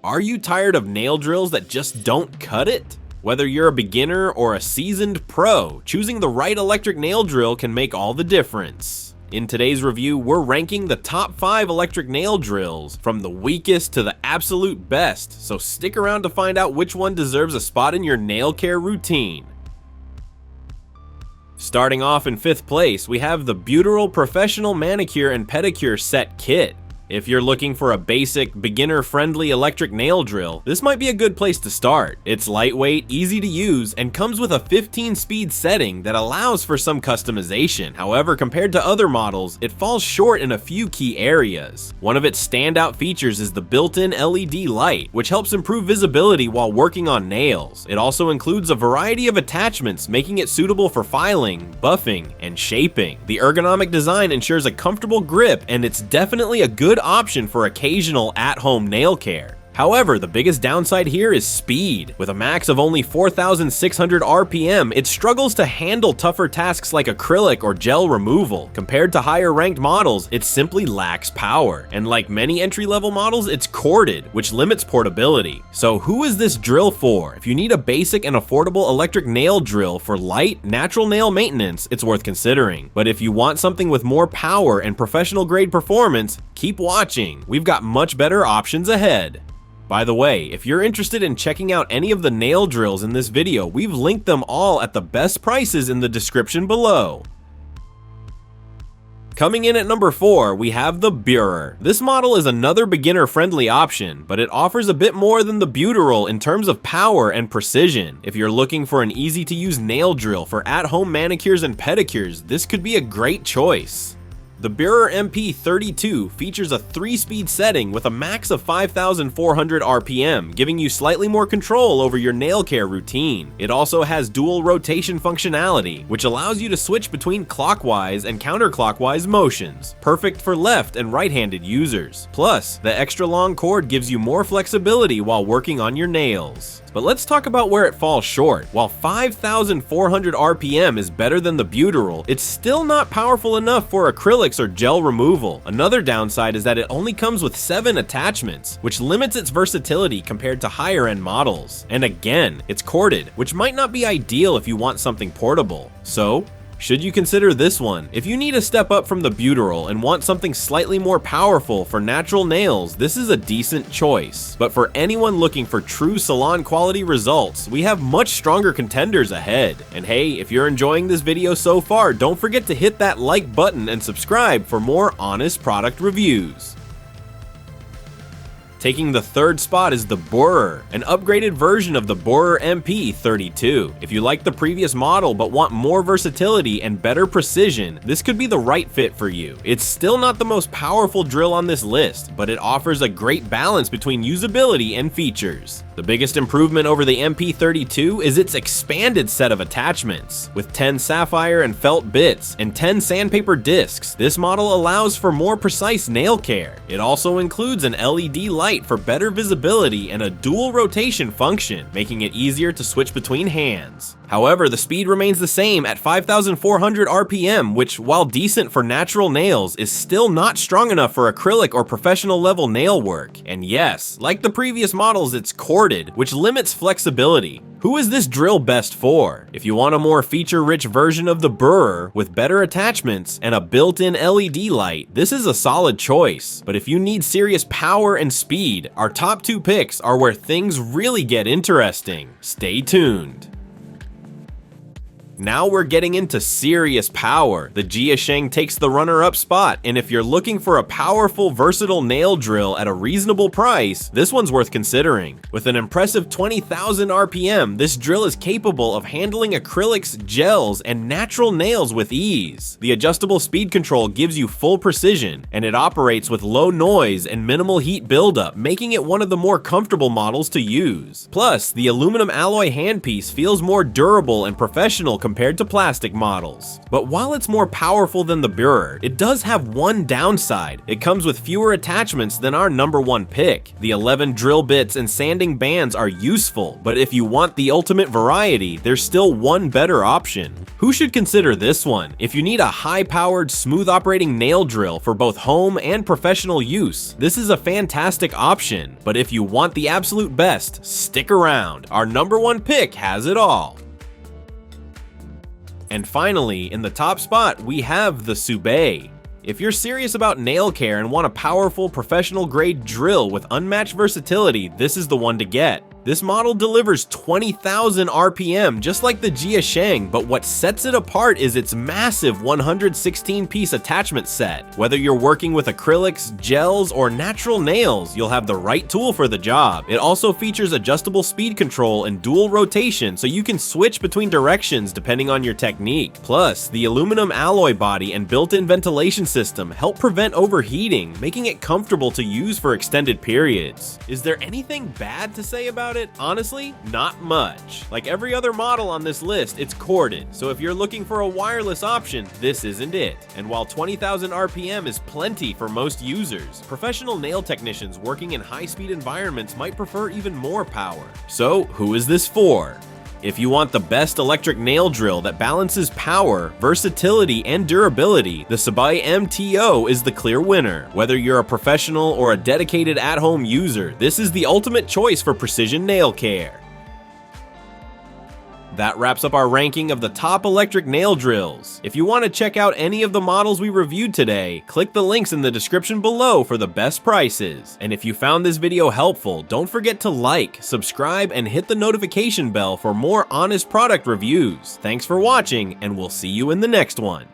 Are you tired of nail drills that just don't cut it? Whether you're a beginner or a seasoned pro, choosing the right electric nail drill can make all the difference. In today's review, we're ranking the top 5 electric nail drills from the weakest to the absolute best, so stick around to find out which one deserves a spot in your nail care routine. Starting off in 5th place, we have the Beutural Professional Manicure and Pedicure Set Kit. If you're looking for a basic, beginner-friendly electric nail drill, this might be a good place to start. It's lightweight, easy to use, and comes with a 15-speed setting that allows for some customization. However, compared to other models, it falls short in a few key areas. One of its standout features is the built-in LED light, which helps improve visibility while working on nails. It also includes a variety of attachments, making it suitable for filing, buffing, and shaping. The ergonomic design ensures a comfortable grip, and it's definitely a good option for occasional at-home nail care. However, the biggest downside here is speed. With a max of only 4,600 RPM, it struggles to handle tougher tasks like acrylic or gel removal. Compared to higher ranked models, it simply lacks power. And like many entry-level models, it's corded, which limits portability. So who is this drill for? If you need a basic and affordable electric nail drill for light, natural nail maintenance, it's worth considering. But if you want something with more power and professional grade performance, keep watching. We've got much better options ahead. By the way, if you're interested in checking out any of the nail drills in this video, we've linked them all at the best prices in the description below. Coming in at number 4, we have the Beurer. This model is another beginner-friendly option, but it offers a bit more than the Beutural in terms of power and precision. If you're looking for an easy-to-use nail drill for at-home manicures and pedicures, this could be a great choice. The Beurer MP32 features a 3-speed setting with a max of 5,400 RPM, giving you slightly more control over your nail care routine. It also has dual rotation functionality, which allows you to switch between clockwise and counterclockwise motions, perfect for left and right-handed users. Plus, the extra long cord gives you more flexibility while working on your nails. But let's talk about where it falls short. While 5,400 RPM is better than the Beutural, it's still not powerful enough for acrylics or gel removal. Another downside is that it only comes with 7 attachments, which limits its versatility compared to higher-end models. And again, it's corded, which might not be ideal if you want something portable. So, should you consider this one? If you need a step up from the Beutural and want something slightly more powerful for natural nails, this is a decent choice. But for anyone looking for true salon quality results, we have much stronger contenders ahead. And hey, if you're enjoying this video so far, don't forget to hit that like button and subscribe for more honest product reviews. Taking the 3rd spot is the Beurer, an upgraded version of the Beurer MP32. If you like the previous model but want more versatility and better precision, this could be the right fit for you. It's still not the most powerful drill on this list, but it offers a great balance between usability and features. The biggest improvement over the MP32 is its expanded set of attachments. With 10 sapphire and felt bits and 10 sandpaper discs, this model allows for more precise nail care. It also includes an LED light for better visibility and a dual rotation function, making it easier to switch between hands. However, the speed remains the same at 5,400 RPM, which, while decent for natural nails, is still not strong enough for acrylic or professional level nail work. And yes, like the previous models, it's corded, which limits flexibility. Who is this drill best for? If you want a more feature-rich version of the Beurer with better attachments and a built-in LED light, this is a solid choice. But if you need serious power and speed, our top 2 picks are where things really get interesting. Stay tuned. Now we're getting into serious power. The JIASHENG takes the runner-up spot, and if you're looking for a powerful, versatile nail drill at a reasonable price, this one's worth considering. With an impressive 20,000 RPM, this drill is capable of handling acrylics, gels, and natural nails with ease. The adjustable speed control gives you full precision, and it operates with low noise and minimal heat buildup, making it one of the more comfortable models to use. Plus, the aluminum alloy handpiece feels more durable and professional compared to plastic models. But while it's more powerful than the Beurer, it does have one downside. It comes with fewer attachments than our #1 pick. The 11 drill bits and sanding bands are useful, but if you want the ultimate variety, there's still one better option. Who should consider this one? If you need a high-powered, smooth-operating nail drill for both home and professional use, this is a fantastic option. But if you want the absolute best, stick around. Our #1 pick has it all. And finally, in the top spot, we have the Subay. If you're serious about nail care and want a powerful professional-grade drill with unmatched versatility, this is the one to get. This model delivers 20,000 RPM just like the JIASHENG, but what sets it apart is its massive 116-piece attachment set. Whether you're working with acrylics, gels, or natural nails, you'll have the right tool for the job. It also features adjustable speed control and dual rotation, so you can switch between directions depending on your technique. Plus, the aluminum alloy body and built-in ventilation system help prevent overheating, making it comfortable to use for extended periods. Is there anything bad to say about it? Honestly, not much. Like every other model on this list, it's corded, so if you're looking for a wireless option, this isn't it. And while 20,000 RPM is plenty for most users, professional nail technicians working in high-speed environments might prefer even more power. So, who is this for? If you want the best electric nail drill that balances power, versatility, and durability, the Subay MTO is the clear winner. Whether you're a professional or a dedicated at-home user, this is the ultimate choice for precision nail care. That wraps up our ranking of the top electric nail drills. If you want to check out any of the models we reviewed today, click the links in the description below for the best prices. And if you found this video helpful, don't forget to like, subscribe, and hit the notification bell for more honest product reviews. Thanks for watching, and we'll see you in the next one.